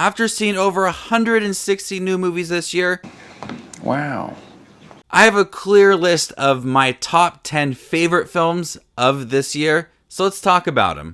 After seeing over 160 new movies this year, Wow. I have a clear list of my top 10 favorite films of this year, so let's talk about them.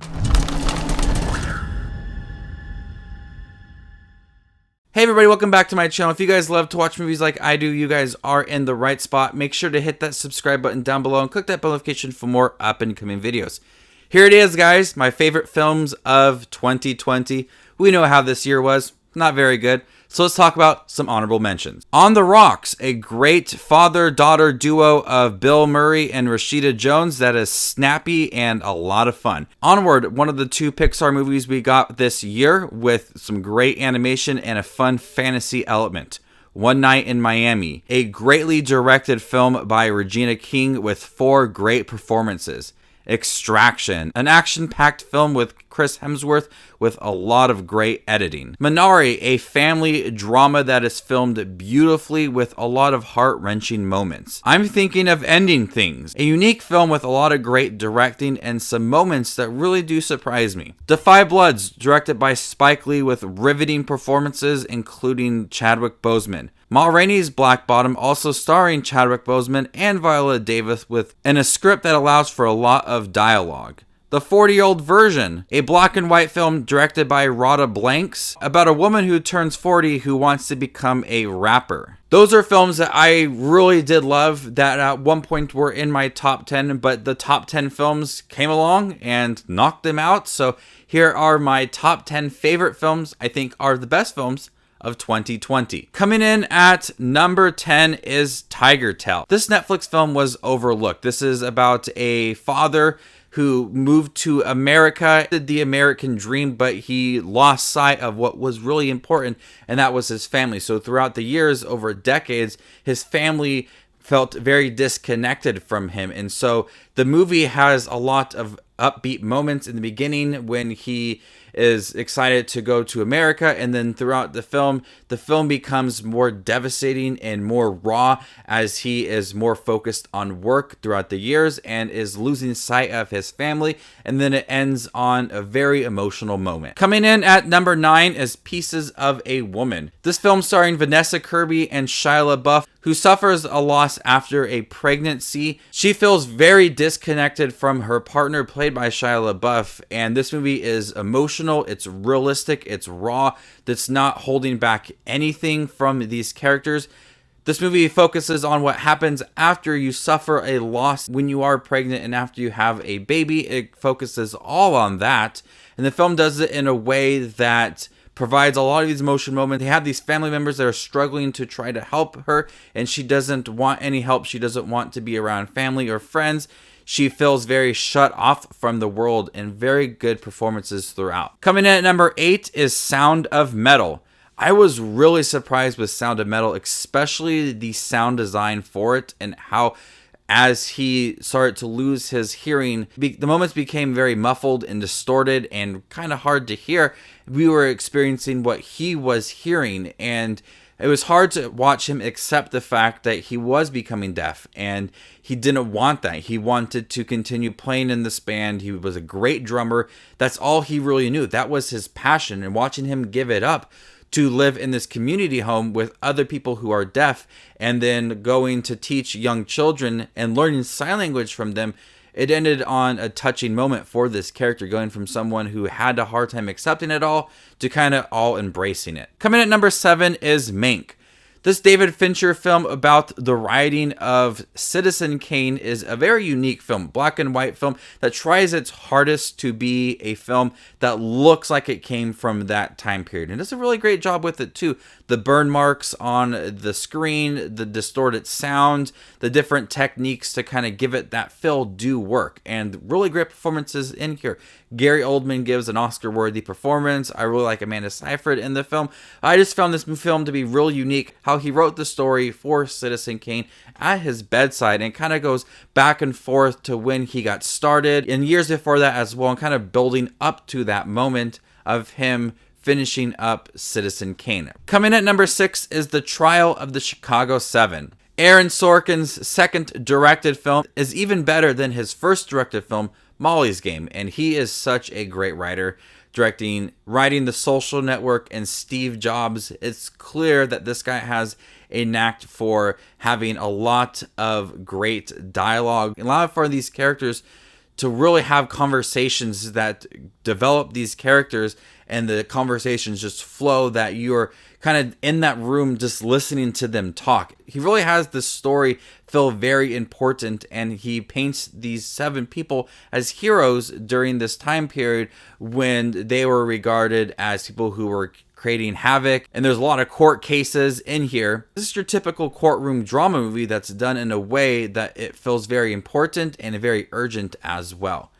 Hey everybody, welcome back to my channel. If you guys love to watch movies like I do, you guys are in the right spot. Make sure to hit that subscribe button down below and click that bell notification for more up and coming videos. Here it is, guys, my favorite films of 2020. We know how this year was, not very good. So let's talk about some honorable mentions. On the Rocks, a great father-daughter duo of Bill Murray and Rashida Jones that is snappy and a lot of fun. Onward, one of the two Pixar movies we got this year with some great animation and a fun fantasy element. One Night in Miami, a greatly directed film by Regina King with 4 great performances. Extraction, an action-packed film with Chris Hemsworth with a lot of great editing. Minari, a family drama that is filmed beautifully with a lot of heart-wrenching moments. I'm Thinking of Ending Things, a unique film with a lot of great directing and some moments that really do surprise me. Da 5 Bloods, directed by Spike Lee with riveting performances including Chadwick Boseman. Ma Rainey's Black Bottom, also starring Chadwick Boseman and Viola Davis in a script that allows for a lot of dialogue. The 40-Year-Old Version, a black and white film directed by Rhoda Blanks about a woman who turns 40 who wants to become a rapper. Those are films that I really did love that at one point were in my top 10, but the top 10 films came along and knocked them out. So here are my top 10 favorite films I think are the best films of 2020. Coming in at number 10 is Tiger Tail. This Netflix film was overlooked. This is about a father who moved to America, did the American dream, but he lost sight of what was really important, and that was his family. So throughout the years, over decades, his family felt very disconnected from him. And so the movie has a lot of upbeat moments in the beginning when he is excited to go to America, and then throughout the film becomes more devastating and more raw as he is more focused on work throughout the years and is losing sight of his family, and then it ends on a very emotional moment. Coming in at number 9 is Pieces of a Woman. This film starring Vanessa Kirby and Shia LaBeouf, who suffers a loss after a pregnancy. She feels very disconnected from her partner, played by Shia LaBeouf, and this movie is emotional, it's realistic, it's raw, that's not holding back anything from these characters. This movie focuses on what happens after you suffer a loss when you are pregnant and after you have a baby. It focuses all on that, and the film does it in a way that provides a lot of these emotional moments. They have these family members that are struggling to try to help her, and she doesn't want any help. She doesn't want to be around family or friends. She feels very shut off from the world, and very good performances throughout. Coming in at number 8 is Sound of Metal. I was really surprised with Sound of Metal, especially the sound design for it and how as he started to lose his hearing, the moments became very muffled and distorted and kind of hard to hear. We were experiencing what he was hearing, and it was hard to watch him accept the fact that he was becoming deaf, and he didn't want that. He wanted to continue playing in this band. He was a great drummer. That's all he really knew. That was his passion, and watching him give it up to live in this community home with other people who are deaf and then going to teach young children and learning sign language from them, it ended on a touching moment for this character, going from someone who had a hard time accepting it all to kind of all embracing it. Coming at number 7 is Mink. This David Fincher film about the writing of Citizen Kane is a very unique film, black and white film that tries its hardest to be a film that looks like it came from that time period. And does a really great job with it too. The burn marks on the screen, the distorted sound, the different techniques to kind of give it that feel do work. And really great performances in here. Gary Oldman gives an Oscar-worthy performance. I really like Amanda Seyfried in the film. I just found this film to be real unique. How he wrote the story for Citizen Kane at his bedside, and kind of goes back and forth to when he got started and years before that as well, and kind of building up to that moment of him finishing up Citizen Kane. Coming at number 6 is The Trial of the Chicago 7. Aaron Sorkin's second directed film is even better than his first directed film, Molly's Game, and he is such a great writer. directing, writing The Social Network, and Steve Jobs. It's clear that this guy has a knack for having a lot of great dialogue, allowing for these characters to really have conversations that develop these characters, and the conversations just flow, that you're kind of in that room just listening to them talk. He really has this story feel very important, and he paints these 7 people as heroes during this time period when they were regarded as people who were creating havoc. And there's a lot of court cases in here. This is your typical courtroom drama movie that's done in a way that it feels very important and very urgent as well.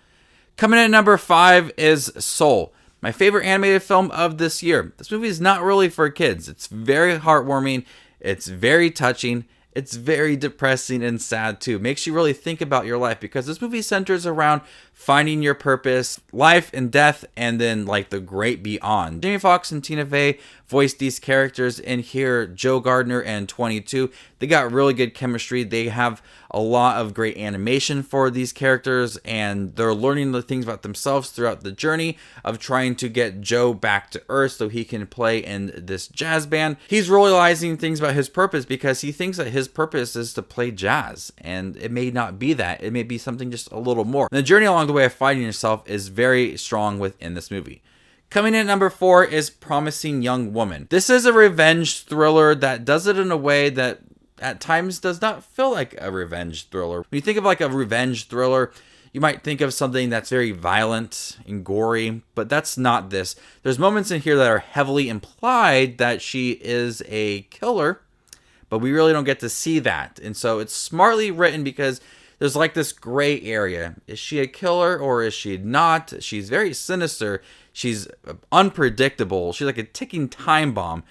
Coming in at number 5 is Soul, my favorite animated film of this year. This movie is not really for kids. It's very heartwarming. It's very touching. It's very depressing and sad too. Makes you really think about your life, because this movie centers around finding your purpose, life and death, and then like the great beyond. Jamie Foxx and Tina Fey voiced these characters in here. Joe Gardner and 22. They got really good chemistry. They have a lot of great animation for these characters, and they're learning the things about themselves throughout the journey of trying to get Joe back to Earth so he can play in this jazz band. He's realizing things about his purpose because he thinks that his purpose is to play jazz, and it may not be that. It may be something just a little more. And the journey along the way of finding yourself is very strong within this movie. Coming in at number 4 is Promising Young Woman. This is a revenge thriller that does it in a way that at times does not feel like a revenge thriller. When you think of like a revenge thriller, you might think of something that's very violent and gory, but that's not this. There's moments in here that are heavily implied that she is a killer, but we really don't get to see that. And so it's smartly written because there's like this gray area. Is she a killer or is she not? She's very sinister. She's unpredictable. She's like a ticking time bomb.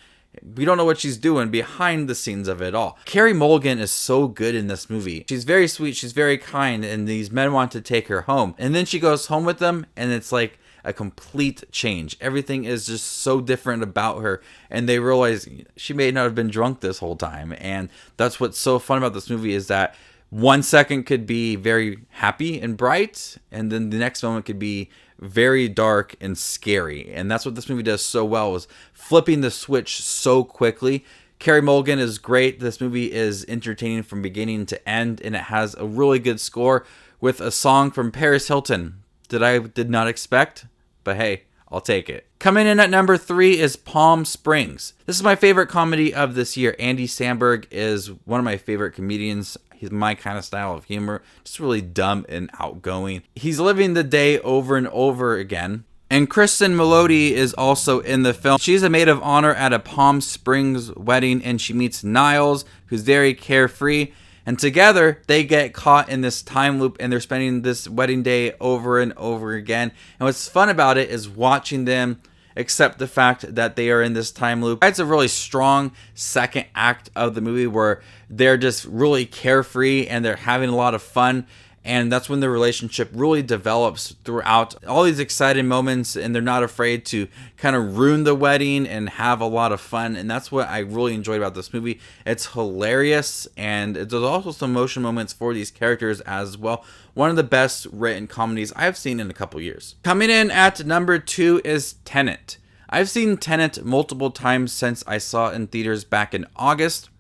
We don't know what she's doing behind the scenes of it all. Carey Mulligan is so good in this movie. She's very sweet. She's very kind. And these men want to take her home. And then she goes home with them. And it's like a complete change. Everything is just so different about her. And they realize she may not have been drunk this whole time. And that's what's so fun about this movie, is that 1 second could be very happy and bright, and then the next moment could be very dark and scary. And that's what this movie does so well, is flipping the switch so quickly. Carey Mulligan is great. This movie is entertaining from beginning to end, and it has a really good score with a song from Paris Hilton that I did not expect, but hey, I'll take it. Coming in at number 3 is Palm Springs. This is my favorite comedy of this year. Andy Samberg is one of my favorite comedians. He's my kind of style of humor, just really dumb and outgoing. He's living the day over and over again. And Kristen Melody is also in the film. She's a maid of honor at a Palm Springs wedding, and she meets Niles, who's very carefree. And together, they get caught in this time loop, and they're spending this wedding day over and over again. And what's fun about it is watching them accept the fact that they are in this time loop. It's a really strong second act of the movie where they're just really carefree and they're having a lot of fun. And that's when the relationship really develops throughout all these exciting moments, and they're not afraid to kind of ruin the wedding and have a lot of fun. And that's what I really enjoyed about this movie. It's hilarious, and there's also some emotional moments for these characters as well. One of the best written comedies I've seen in a couple years. Coming in at number 2 is Tenet. I've seen Tenet multiple times since I saw it in theaters back in August.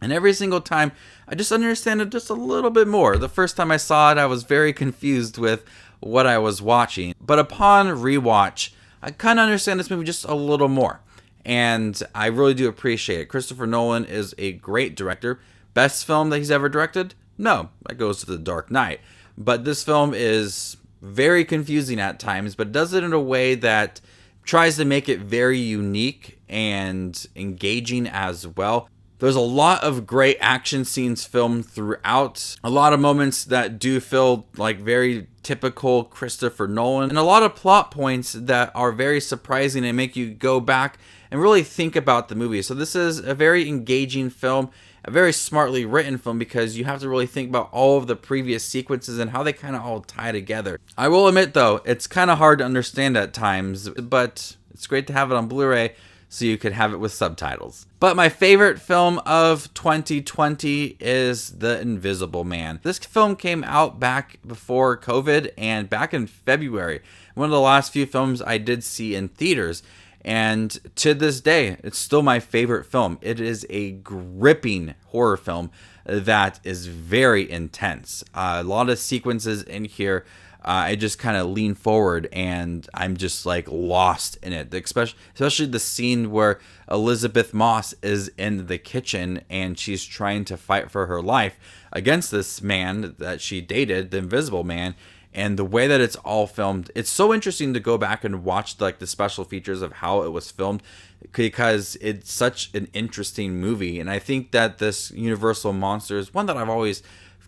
And every single time, I just understand it just a little bit more. The first time I saw it, I was very confused with what I was watching. But upon rewatch, I kind of understand this movie just a little more. And I really do appreciate it. Christopher Nolan is a great director. Best film that he's ever directed? No, that goes to The Dark Knight. But this film is very confusing at times, but does it in a way that tries to make it very unique and engaging as well. There's a lot of great action scenes filmed throughout. A lot of moments that do feel like very typical Christopher Nolan. And a lot of plot points that are very surprising and make you go back and really think about the movie. So this is a very engaging film, a very smartly written film, because you have to really think about all of the previous sequences and how they kind of all tie together. I will admit though, it's kind of hard to understand at times, but it's great to have it on Blu-ray so you could have it with subtitles. But my favorite film of 2020 is The Invisible Man. This film came out back before COVID and back in February. One of the last few films I did see in theaters. And to this day, it's still my favorite film. It is a gripping horror film that is very intense. A lot of sequences in here. I just kind of lean forward and I'm just like lost in it. Especially the scene where Elizabeth Moss is in the kitchen and she's trying to fight for her life against this man that she dated, the Invisible Man. And the way that it's all filmed, it's so interesting to go back and watch like the special features of how it was filmed, because it's such an interesting movie. And I think that this Universal Monster is one that I've always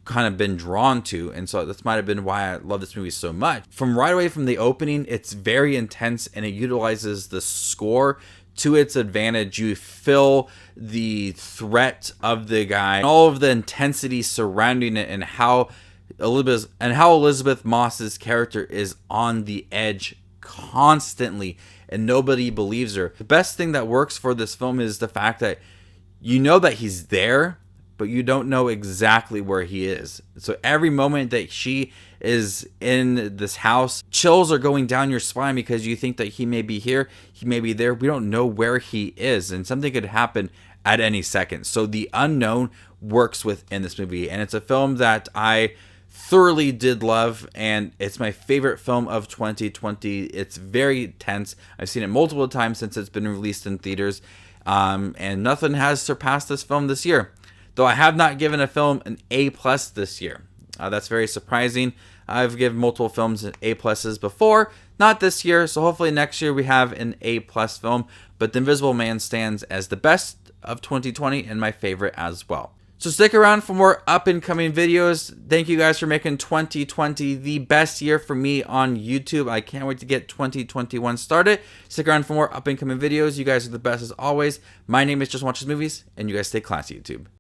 kind of been drawn to, and so this might have been why I love this movie so much. From right away from the opening, it's very intense and it utilizes the score to its advantage. You feel the threat of the guy, and all of the intensity surrounding it, and how Elizabeth Moss's character is on the edge constantly and nobody believes her. The best thing that works for this film is the fact that you know that he's there, but you don't know exactly where he is. So every moment that she is in this house, chills are going down your spine because you think that he may be here, he may be there. We don't know where he is, and something could happen at any second. So the unknown works within this movie, and it's a film that I thoroughly did love, and it's my favorite film of 2020. It's very tense. I've seen it multiple times since it's been released in theaters, and nothing has surpassed this film this year. Though I have not given a film an A+ this year. That's very surprising. I've given multiple films A+ before, not this year, so hopefully next year we have an A+ film. But The Invisible Man stands as the best of 2020 and my favorite as well. So stick around for more up-and-coming videos. Thank you guys for making 2020 the best year for me on YouTube. I can't wait to get 2021 started. Stick around for more up-and-coming videos. You guys are the best as always. My name is Just Watches Movies, and you guys stay classy, YouTube.